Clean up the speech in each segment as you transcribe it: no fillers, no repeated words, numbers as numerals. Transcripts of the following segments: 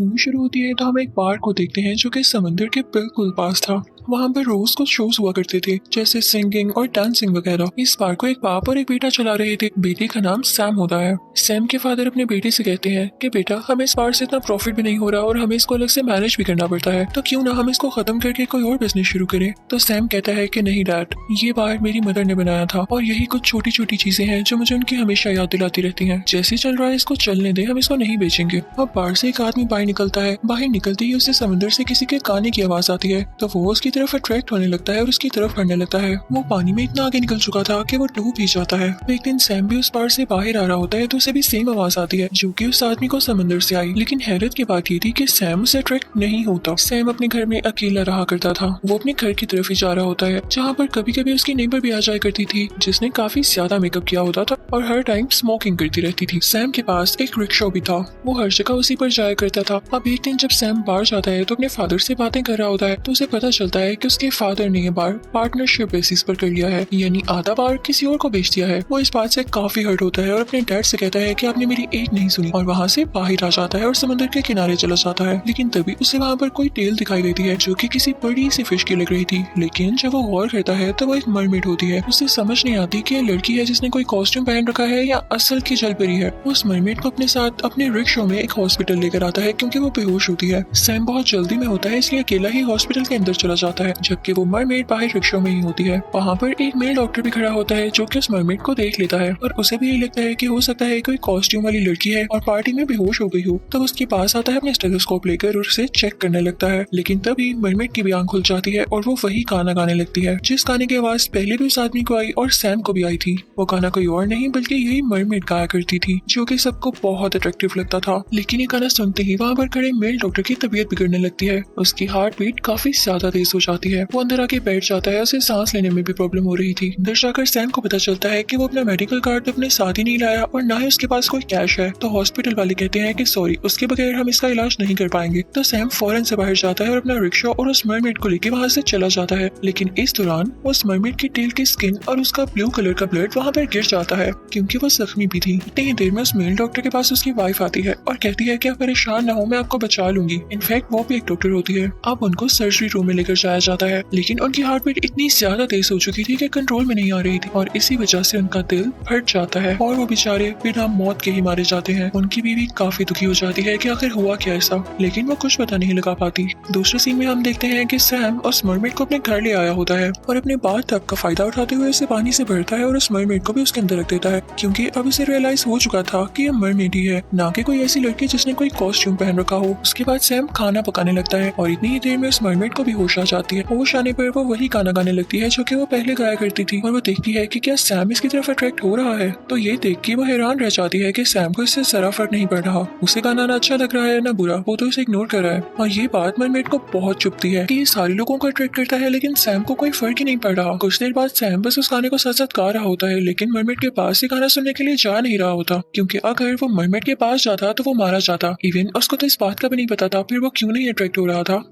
Movie शुरू होती है तो हम एक पार्क को देखते हैं जो कि समंदर के बिल्कुल पास था। वहाँ पर रोज कुछ शोज हुआ करते थे जैसे सिंगिंग और डांसिंग वगैरह। इस पार्क को एक बाप और एक बेटा चला रहे थे। बेटे का नाम सैम होता है। सैम के फादर अपने बेटे से कहते हैं कि बेटा हमें इस पार्क से इतना प्रॉफिट भी नहीं हो रहा और हमें इसको अलग से मैनेज भी करना पड़ता है, तो क्यों ना हम इसको खत्म करके कोई और बिजनेस शुरू करें। तो सैम कहता है कि नहीं डैड, ये पार्क मेरी मदर ने बनाया था और यही कुछ छोटी छोटी चीजें हैं जो मुझे उनकी हमेशा याद दिलाती रहती हैं। जैसे चल रहा है इसको चलने दे, हम इसको नहीं बेचेंगे। अब बाहर से एक आदमी बाहर निकलता है। बाहर निकलते ही उसे समंदर से किसी के गाने की आवाज आती है तो वो उसकी तरफ अट्रैक्ट होने लगता है और उसकी तरफ बढ़ने लगता है। वो पानी में इतना आगे निकल चुका था कि वो डूब ही जाता है। एक दिन सैम भी उस पार से बाहर आ रहा होता है तो उसे भी सेम आवाज आती है जो कि उस आदमी को समंदर से आई। लेकिन हैरत की बात ये थी कि सैम उसे अट्रैक्ट नहीं होता। सैम अपने घर में अकेला रहा करता था। वो अपने घर की तरफ ही जा रहा होता है जहाँ पर कभी कभी उसकी नेबर भी आ जाया करती थी जिसने काफी ज्यादा मेकअप किया होता था और हर टाइम स्मोकिंग करती रहती थी। सैम के पास एक रिक्शा भी था। वो हर जगह उसी पर जाया करता था। अब एक दिन जब सैम बाहर जाता है तो अपने फादर से बातें कर रहा होता है तो उसे पता चलता है कि उसके फादर ने ये बार पार्टनरशिप बेसिस पर कर लिया है, यानी आधा बार किसी और को बेच दिया है। वो इस बात से काफी हर्ट होता है और अपने डैड से कहता है कि आपने मेरी एक नहीं सुनी और वहाँ से बाहर आ जाता है और समंदर के किनारे चला जाता है। लेकिन तभी उसे वहाँ पर कोई टेल दिखाई देती है जो कि किसी बड़ी सी फिश की लग रही थी। लेकिन जब वो गौर करता है तो वो एक मरमेड होती है। उसे समझ नहीं आती कि ये लड़की है जिसने कोई कॉस्ट्यूम पहन रखा है या असल की जलपरी है। वो उस मरमेड को अपने साथ अपने रिक्शा में एक हॉस्पिटल लेकर आता है क्योंकि वो बेहोश होती है। सैम बहुत जल्दी में होता है इसलिए अकेला ही हॉस्पिटल के अंदर चला जाता है जबकि वो मरमेड बाहर रिक्शा में ही होती है। वहाँ पर एक मेल डॉक्टर भी खड़ा होता है जो कि उस मरमेड को देख लेता है और उसे भी यही लगता है कि हो सकता है कोई कॉस्ट्यूम वाली लड़की है और पार्टी में बेहोश हो गई हो। तब उसके पास आता है अपने स्टेथोस्कोप लेकर और उसे चेक करने लगता है। लेकिन तभी मरमेड की भी आंख खुल जाती है और वो वही गाना गाने लगती है जिस गाने की आवाज पहले भी उस आदमी को आई और सैम को भी आई थी। वो गाना कोई और नहीं बल्कि यही मरमेड गाया करती थी जो कि सबको बहुत अट्रैक्टिव लगता था। लेकिन ये गाना सुनते ही वहाँ पर खड़े मेल डॉक्टर की तबीयत बिगड़ने लगती है। उसकी हार्ट बीट काफी ज्यादा तेज हो जाती है। वो अंदर आके बैठ जाता है। उसे सांस लेने में भी प्रॉब्लम हो रही थी। अंदर जाकर सैम को पता चलता है कि वो अपना मेडिकल कार्ड अपने साथ ही नहीं लाया और ना ही उसके पास कोई कैश है। तो हॉस्पिटल वाले कहते हैं कि सॉरी, उसके बगैर हम इसका इलाज नहीं कर पाएंगे। तो सैम फौरन से बाहर जाता है और अपना रिक्शा और उस मरमेड को लेकर वहाँ से चला जाता है। लेकिन इस दौरान उस मरमेड की टेल की स्किन और उसका ब्लू कलर का ब्लड वहाँ पर गिर जाता है क्योंकि वो जख्मी भी थी। इतनी ही देर में उस मेल डॉक्टर के पास उसकी वाइफ आती है और कहती है कि आप परेशान ना हो, मैं आपको बचा लूंगी। इनफैक्ट वो भी एक डॉक्टर होती है। अब उनको सर्जरी रूम में लेकर जाया जाता है लेकिन उनकी हार्ट बीट इतनी ज्यादा तेज हो चुकी थी कि कंट्रोल में नहीं आ रही थी और इसी वजह से उनका दिल फट जाता है और वो बेचारे बिना मौत के ही मारे जाते हैं। उनकी बीवी काफी दुखी हो जाती है कि आखिर हुआ क्या ऐसा, लेकिन वो कुछ पता नहीं लगा पाती। दूसरे सीन में हम देखते हैं कि सैम उस मरमेड को अपने घर ले आया होता है और अपने बाथ टब का फायदा उठाते हुए उसे पानी से भरता है और उस मरमेड को भी उसके अंदर रख देता है क्योंकि अब उसे रियलाइज हो चुका था कि ये मरमेड ही है, ना कि कोई ऐसी लड़की जिसने कोई कॉस्ट्यूम पहन रखा हो। उसके बाद सैम खाना पकाने लगता है और इतनी ही देर में उस मरमेड को भी होश आ जाती है। होश आने पर वो वही गाना गाने लगती है जो कि वो पहले गाया करती थी और वो देखती है कि क्या सैम इसकी तरफ अट्रैक्ट हो रहा है। तो ये देख के वो हैरान रह जाती है कि सैम को इससे जरा फर्क नहीं पड़ रहा। उसे गाना ना अच्छा लग रहा है ना बुरा, वो तो इसे इग्नोर कर रहा है। और ये बात मरमेड को बहुत चुभती है कि ये सारे लोगों को अट्रैक्ट करता है लेकिन सैम को कोई फर्क ही नहीं पड़ रहा। कुछ देर बाद सैम बस उस गाने को सच सच गा रहा होता है लेकिन मरमेड के पास ये गाना सुनने के लिए जा नहीं रहा होता क्योंकि अगर वो मरमेड के पास जाता तो वो मारा जाता। इवन उसको तो इस बात का भी नहीं पता था फिर वो क्यों नहीं अट्रैक्ट हो रहा था।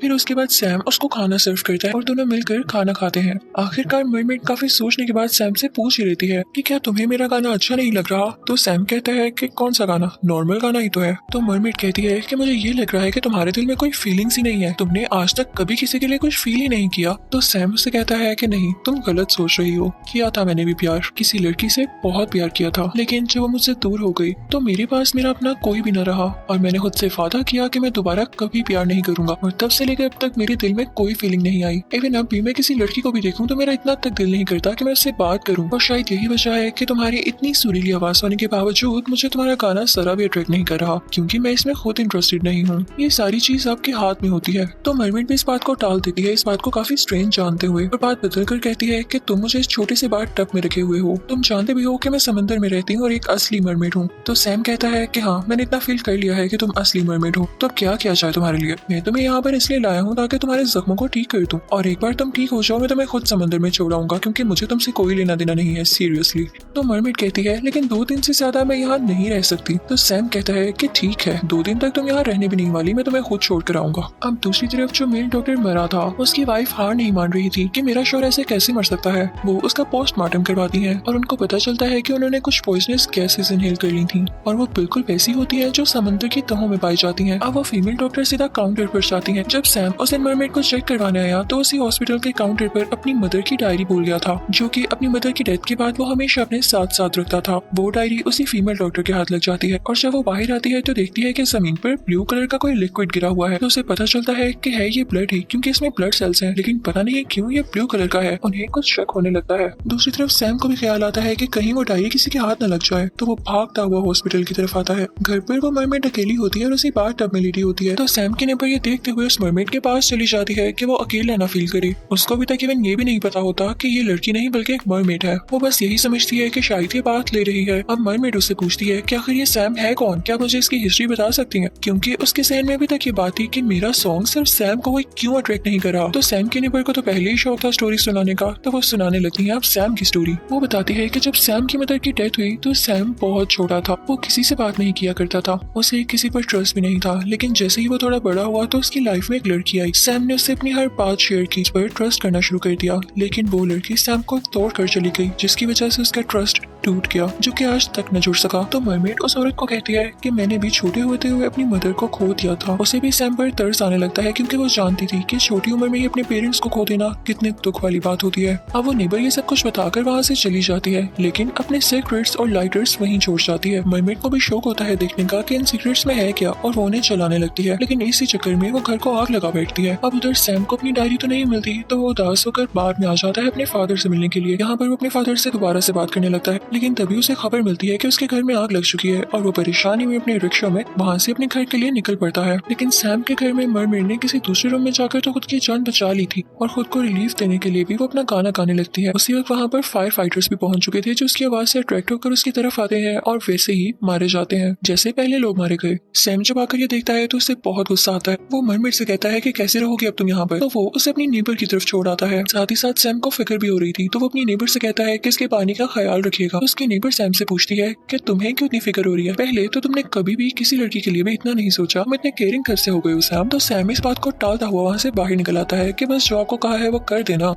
फिर उसके बाद सैम उसको खाना सर्व करता है और दोनों मिलकर खाना खाते हैं। आखिरकार मरमेड काफी सोचने के बाद सैम से पूछ ही लेती है कि क्या तुम्हें मेरा गाना अच्छा नहीं लग रहा। तो सैम कहता है कि कौन सा गाना, नॉर्मल गाना ही तो है। तो मरमेड कहती है कि मुझे ये लग रहा है कि तुम्हारे दिल में कोई फीलिंग्स ही नहीं है, तुमने आज तक कभी किसी के लिए कुछ फील ही नहीं किया। तो सैम उससे कहता है कि नहीं, तुम गलत सोच रही हो। किया था मैंने भी प्यार, किसी लड़की से बहुत प्यार किया था, लेकिन जब वो मुझसे दूर हो गई तो मेरे पास मेरा अपना कोई भी न रहा और मैंने खुद से वादा किया कि मैं दोबारा कभी प्यार नहीं करूंगा। और तब से लेकर अब तक मेरे दिल में कोई फीलिंग नहीं आई। इवन अब भी मैं किसी लड़की को भी देखूं तो मेरा इतना तक दिल नहीं करता कि मैं उससे बात करूं। और शायद यही वजह है कि तुम्हारी इतनी सुरीली आवाज होने के बावजूद मुझे तुम्हारा गाना जरा भी अट्रैक्ट नहीं कर रहा क्योंकि मैं इसमें खुद इंटरेस्टेड नहीं हूँ। ये सारी चीज आपके हाथ में होती है। तो मरमेड भी इस बात को टाल देती है, इस बात को काफी स्ट्रेंज जानते हुए, और बात बदल कर कहती है कि तुम मुझे इस छोटे से बात टब में रखे हुए हो, तुम जानते भी हो कि मैं समंदर में रहती हूँ और एक असली मरमेड हूँ। तो सैम कहता है कि हाँ, मैंने इतना फील कर लिया है कि तुम असली मरमेड हो, तो अब क्या किया जाए तुम्हारे लिए। मैं तुम्हें यहाँ पर इसलिए इसलिए लाया हूँ ताकि तुम्हारे जख्मों को ठीक कर दूं, और एक बार तुम ठीक हो जाओ मैं तुम्हें खुद समंदर में छोड़ आऊंगा, क्योंकि मुझे तुमसे कोई लेना देना नहीं है सीरियसली। तो मरमेड कहती है लेकिन 2 दिन से ज्यादा मैं यहाँ नहीं रह सकती। तो सैम कहता है कि ठीक है, 2 दिन तक तुम यहाँ रहने भी नहीं वाली, मैं तुम्हें खुद छोड़ कर आऊंगा। अब दूसरी तरफ जो मेल डॉक्टर मरा था उसकी वाइफ हार नहीं मान रही थी कि मेरा शोहर ऐसे कैसे मर सकता है। वो उसका पोस्टमार्टम करवाती है और उनको पता चलता है कि उन्होंने कुछ पॉइजनस गैसेस इनहेल कर ली थी, और वो बिल्कुल वैसी होती है जो समंदर की तहों में पाई जाती हैं। अब वो फीमेल डॉक्टर सीधा काउंटर पर जाती है। जब सैम उस दिन मरमेड को चेक करवाने आया तो उसी हॉस्पिटल के काउंटर पर अपनी मदर की डायरी भूल गया था, जो कि अपनी मदर की डेथ के बाद वो हमेशा अपने साथ साथ रखता था। वो डायरी उसी फीमेल डॉक्टर के हाथ लग जाती है, और जब वो बाहर आती है तो देखती है कि जमीन पर ब्लू कलर का कोई लिक्विड गिरा हुआ है। तो उसे पता चलता है कि है ये ब्लड ही, क्योंकि इसमें ब्लड सेल्स हैं, लेकिन पता नहीं क्यों ये ब्लू कलर का है। उन्हें कुछ शक होने लगता है। दूसरी तरफ सैम को भी ख्याल आता है कि कहीं वो डायरी किसी के हाथ न लग जाए, तो वो भागता हुआ हॉस्पिटल की तरफ आता है। घर पर वो मरमेड अकेली होती है और उसी बाथ टब में लेटी होती है। तो सैम की नेबर ये देखते हुए उस मरमेड के पास चली जाती है कि वो अकेला ना फील करे। उसको अभी तक इवन ये भी नहीं पता होता कि ये लड़की नहीं बल्कि एक मरमेड है। वो बस यही समझती है कि शायद ये बात ले रही है। अब मरमेड उससे पूछती है कि आखिर ये सैम है कौन, क्या मुझे इसकी हिस्ट्री बता सकती हैं, क्योंकि उसके जहन में अभी तक ये बात थी कि मेरा सॉन्ग सिर्फ सैम को क्यों अट्रैक्ट नहीं कर रहा। तो सैम के नेबर को तो पहले ही शौक था स्टोरी सुनाने का, तो वो सुनाने लगती है अब सैम की स्टोरी। वो बताती है कि जब सैम की मदर की डेथ हुई तो सैम बहुत छोटा था, वो किसी से बात नहीं किया करता था, उसे किसी पर ट्रस्ट भी नहीं था। लेकिन जैसे ही वो थोड़ा बड़ा हुआ तो उसकी लाइफ में एक लड़की आई। सैम ने उससे अपनी हर बात शेयर की, इस पर ट्रस्ट करना शुरू कर दिया। लेकिन वो लड़की सैम को तोड़ कर चली गई, जिसकी वजह से उसका ट्रस्ट टूट गया, जो कि आज तक न जुड़ सका। तो मरमेड उस औरत को कहती है कि मैंने भी छोटे होते हुए अपनी मदर को खो दिया था। उसे भी सैम पर तरस आने लगता है, क्योंकि वो जानती थी कि छोटी उम्र में ही अपने पेरेंट्स को खो देना कितने दुख वाली बात होती है। अब वो नेबर ये सब कुछ बताकर वहाँ से चली जाती है, लेकिन अपने सीक्रेट्स और लाइटर्स वहीं छोड़ जाती है। मरमेड को भी शौक होता है देखने का कि इन सीक्रेट्स में है क्या, और वो उन्हें चलाने लगती है। लेकिन इसी चक्कर में वो घर को आग लगा बैठती है। अब उधर सैम को अपनी डायरी तो नहीं मिलती, तो वो उदास होकर बाहर में आ जाता है अपने फादर से मिलने के लिए। यहाँ पर वो अपने फादर से दोबारा से बात करने लगता है, लेकिन तभी उसे खबर मिलती है कि उसके घर में आग लग चुकी है, और वो परेशानी में अपने रिक्शा में वहाँ से अपने घर के लिए निकल पड़ता है। लेकिन सैम के घर में मरमेड ने किसी दूसरे रूम में जाकर तो खुद की जान बचा ली थी, और खुद को रिलीफ देने के लिए भी वो अपना गाना गाने लगती है। उसी वक्त वहाँ पर फायर फाइटर्स भी पहुंच चुके थे, जो उसकी आवाज से अट्रैक्ट होकर उसकी तरफ आते हैं और वैसे ही मारे जाते हैं जैसे पहले लोग मारे गए। सैम जब आकर ये देखता है तो उसे बहुत गुस्सा आता है। वो मरमेड से कहता है कि कैसे रहोगे अब तुम यहाँ पर, तो वो उसे अपनी नेबर की तरफ छोड़ आता है। साथ ही साथ सैम को फिक्र भी हो रही थी, तो वो अपनी नेबर से कहता है कि इसके पानी का ख्याल रखिएगा। उसकी नेबर सैम से पूछती है कि तुम्हें क्यों इतनी फिक्र हो रही है, पहले तो तुमने कभी भी किसी लड़की के लिए भी इतना नहीं सोचा, तुम इतने केयरिंग कैसे हो गए हो सैम। तो सैम इस बात को टालता हुआ वहाँ से बाहर निकल आता है कि बस जो आपको कहा है वो कर देना।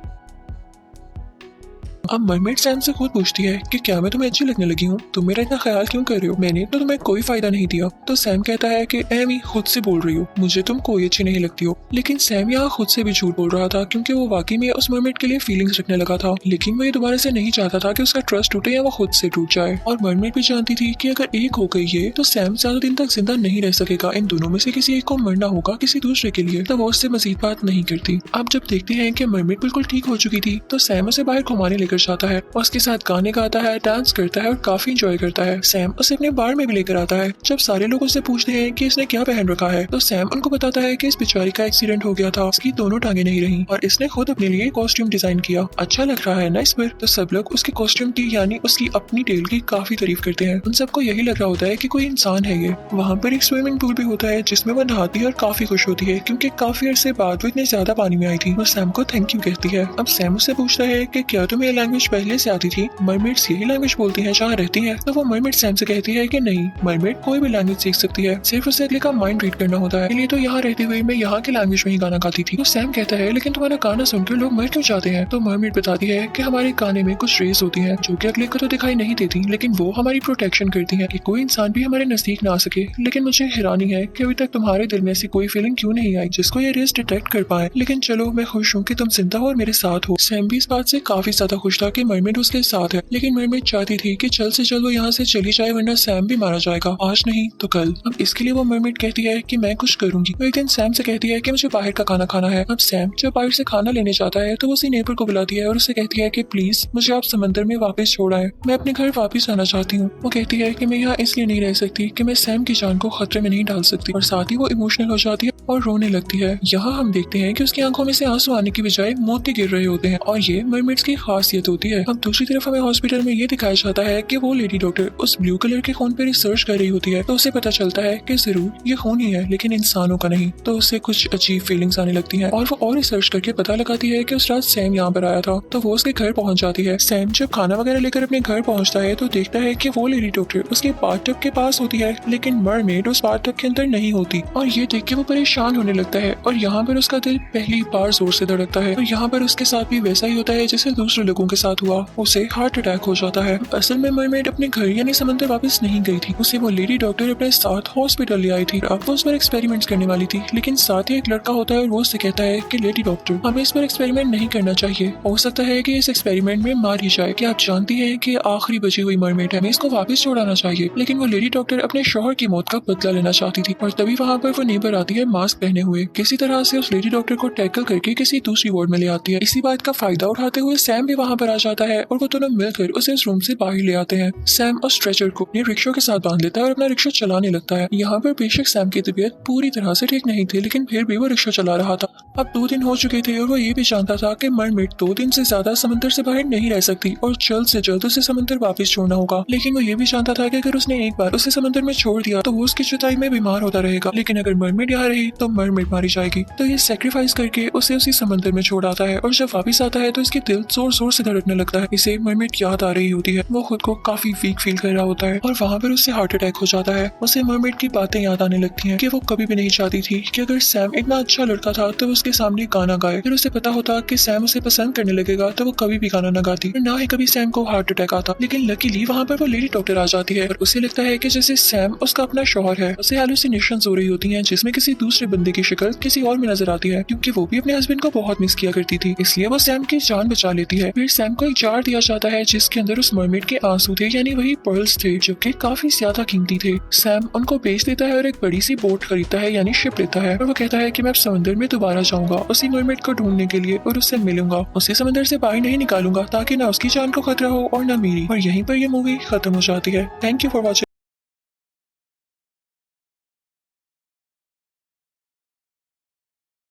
अब मरमेड सैम से खुद पूछती है कि क्या मैं तुम्हें अच्छी लगने लगी हूँ, तुम मेरा इतना ख्याल क्यों कर रहे हो, मैंने तो तुम्हें कोई फायदा नहीं दिया। तो सैम कहता है कि एमी खुद से बोल रही हो, मुझे तुम कोई अच्छी नहीं लगती हो। लेकिन सैम यहाँ खुद से भी झूठ बोल रहा था, क्योंकि वो वाकई में उस मरमेड के लिए फीलिंग्स रखने लगा था, लेकिन वो ये दोबारा से नहीं चाहता था कि उसका ट्रस्ट टूटे या वो खुद से टूट जाए। और मरमेड भी जानती थी कि अगर एक हो गई है तो सैम ज्यादा दिन तक जिंदा नहीं रह सकेगा, इन दोनों में से किसी एक को मरना होगा किसी दूसरे के लिए। तो वो उससे मजीद बात नहीं करती। अब जब देखते हैं कि मरमेड बिल्कुल ठीक हो चुकी थी, तो सैम उसे बाहर घुमाने लेकर जाता है, उसके साथ गाने गाता है, डांस करता है और काफी एंजॉय करता है। सैम उसे अपने बार में भी लेकर आता है। जब सारे लोग उससे पूछते हैं कि इसने क्या पहन रखा है, तो सैम उनको बताता है कि इस बेचारी का एक्सीडेंट हो गया था, उसकी दोनों टांगे नहीं रही और इसने खुद अपने लिए कॉस्ट्यूम डिजाइन किया, अच्छा लग रहा है ना इस पर। तो सब लोग उसके कॉस्ट्यूम की यानी उसकी अपनी टेल की काफी तारीफ करते हैं। उन सबको यही लग रहा होता है कि कोई इंसान है ये। वहाँ पर एक स्विमिंग पूल भी होता है जिसमें वो नहाती है और काफी खुश होती है, क्योंकि काफी अरसे बाद वो इतने ज्यादा पानी में आई थी। वो सैम को थैंक यू कहती है। अब सैम उससे पूछता है कि क्या तुम्हें ये लैंग्वेज पहले से आती थी, मरमेड्स यही लैंग्वेज बोलती हैं जहाँ रहती हैं। तो वो मरमेड सैम से कहती है कि नहीं, मरमेड कोई भी लैंग्वेज सीख सकती है, सिर्फ उसे अगले का माइंड रीड करना होता है। इसलिए तो यहाँ रहते हुए मैं यहाँ की लैंग्वेज में ही गाना गाती थी। तो सैम कहता है लेकिन तुम्हारा गाना सुनकर लोग मर क्यों जाते हैं। तो मरमेड बताती है कि हमारे गाने में कुछ रेस होती हैं जो कि अगले को तो दिखाई नहीं देती, लेकिन वो हमारी प्रोटेक्शन करती हैं कि कोई इंसान भी हमारे नजदीक ना आ सके। लेकिन मुझे हैरानी है कि अभी तक तुम्हारे दिल में ऐसी कोई फीलिंग क्यों नहीं आई जिसको ये रेस डिटेक्ट कर पाए। लेकिन चलो, मैं खुश हूँ कि तुम जिंदा हो और मेरे साथ हो। सैम भी इस बात से काफी ज्यादा खुश था कि मरमेड उसके साथ है, लेकिन मरमेड चाहती थी कि जल्द से जल्द वो यहाँ से चली जाए, वरना सैम भी मारा जाएगा, आज नहीं तो कल। अब इसके लिए वो मरमेड कहती है कि मैं कुछ करूंगी। वो एक दिन सैम से कहती है कि मुझे बाहर का खाना खाना है। अब सैम जब बाहर से खाना लेने जाता है तो वो उसी नेबर को बुलाती है और उससे कहती है कि प्लीज मुझे आप समंदर में वापस छोड़ आए, मैं अपने घर वापस आना चाहती हूँ। वो कहती है कि मैं यहाँ इसलिए नहीं रह सकती कि मैं सैम की जान को खतरे में नहीं डाल सकती, और साथ ही वो इमोशनल हो जाती है और रोने लगती है। यहाँ हम देखते हैं कि उसकी आंखों में से आंसू आने की बजाय मोती गिर रहे होते हैं और ये मरमेड्स की खासियत होती है। अब दूसरी तरफ हमें हॉस्पिटल में ये दिखाया जाता है कि वो लेडी डॉक्टर उस ब्लू कलर के खून पे रिसर्च कर रही होती है। तो उसे पता चलता है कि जरूर ये खून ही है लेकिन इंसानों का नहीं। तो उसे कुछ अजीब फीलिंग्स आने लगती हैं और वो और रिसर्च करके पता लगाती है कि उस रात सैम यहाँ पर आया था। तो वो उसके घर पहुंच जाती है। सैम जब खाना वगैरह लेकर अपने घर पहुंचता है तो देखता है कि वो लेडी डॉक्टर उसके बाथटब के पास होती है लेकिन मरमेड उस बाथटब के अंदर नहीं होती और ये देख के वो परेशान होने लगता है और यहाँ पर उसका दिल पहली बार जोर से धड़कता है। और यहाँ पर उसके साथ भी वैसा ही होता है जैसे दूसरे लोगों के साथ हुआ, उसे हार्ट अटैक हो जाता है। असल में मरमेड अपने घर यानी समंदर वापस नहीं गई थी, उसे वो लेडी डॉक्टर अपने साथ हॉस्पिटल ले आई थी। अब वो उस पर एक्सपेरिमेंट्स करने वाली थी लेकिन साथ ही एक लड़का होता है और वो उससे कहता है कि लेडी डॉक्टर हमें इस पर एक्सपेरिमेंट नहीं करना चाहिए, हो सकता है कि इस एक्सपेरिमेंट में मार ही जाए। कि आप जानती हैं कि आखिरी बची हुई मरमेड है, हमें इसको वापस छोड़ाना चाहिए। लेकिन वो लेडी डॉक्टर अपने शौहर की मौत का बदला लेना चाहती थी और तभी वहाँ पर वो नेबर आती है मास्क पहने हुए, किसी तरह से उस लेडी डॉक्टर को टैकल करके किसी दूसरी वार्ड में ले आती है। इसी बात का फायदा उठाते हुए सैम भी वहाँ पर आ जाता है और वो दोनों मिलकर उसे उस रूम से बाहर ले आते हैं। सैम उस स्ट्रेचर को अपने रिक्शा के साथ बांध लेता है और अपना रिक्शा चलाने लगता है। यहाँ पर बेशक सैम की तबीयत पूरी तरह से ठीक नहीं थी लेकिन फिर भी वो रिक्शा चला रहा था। अब 2 दिन हो चुके थे और वो ये भी जानता था कि मरमेड 2 दिन से ज्यादा समंदर से बाहर नहीं रह सकती और जल्द से जल्द उसे समंदर वापस छोड़ना होगा। लेकिन वो ये भी जानता था कि अगर उसने एक बार उसे समंदर में छोड़ दिया तो वो उसकी जुताई में बीमार होता रहेगा, लेकिन अगर मरमेड यहाँ रही तो मरमेड मारी जाएगी। तो ये सेक्रीफाइस करके उसे उसी समंदर में छोड़ आता है और जब वापस आता है तो इसके दिल जोर जोर से धड़कने लगता है। इसे मरमेड याद आ रही होती है, वो खुद को काफी वीक फील कर रहा होता है और वहाँ पर उससे हार्ट अटैक हो जाता है। उसे मरमेड की बातें याद आने लगती हैं कि वो कभी भी नहीं चाहती थी कि अगर सैम इतना अच्छा लड़का था तो उसके सामने गाना गाए। फिर उसे पता होता कि सैम उसे पसंद करने लगेगा तो वो कभी भी गाना न गाती, ना ही कभी सैम को हार्ट अटैक आता। लेकिन लकीली वहाँ पर वो लेडी डॉक्टर आ जाती है और उसे लगता है कि जैसे सैम उसका अपना शौहर है। उसे हेलुसिनेशंस हो रही होती हैं जिसमें किसी दूसरे बंदे की शक्ल किसी और में नजर आती है, क्योंकि वो भी अपने हस्बैंड को बहुत मिस किया करती थी, इसलिए वो सैम की जान बचा लेती है। फिर सैम को एक जार दिया जाता है जिसके अंदर उस मरमेड के आंसू थे, यानी वही पर्ल्स थे जो कि काफी ज्यादा कीमती थे। सैम उनको बेच देता है और एक बड़ी सी बोट खरीदता है यानी शिप लेता है और वो कहता है कि मैं अब समंदर में दोबारा जाऊंगा उसी मरमेड को ढूंढने के लिए और उससे मिलूंगा, उसे समंदर से बाहर नहीं निकालूंगा ताकि ना उसकी जान को खतरा हो और ना मेरी। और यहीं पर ये मूवी खत्म हो जाती है। Thank you for watching.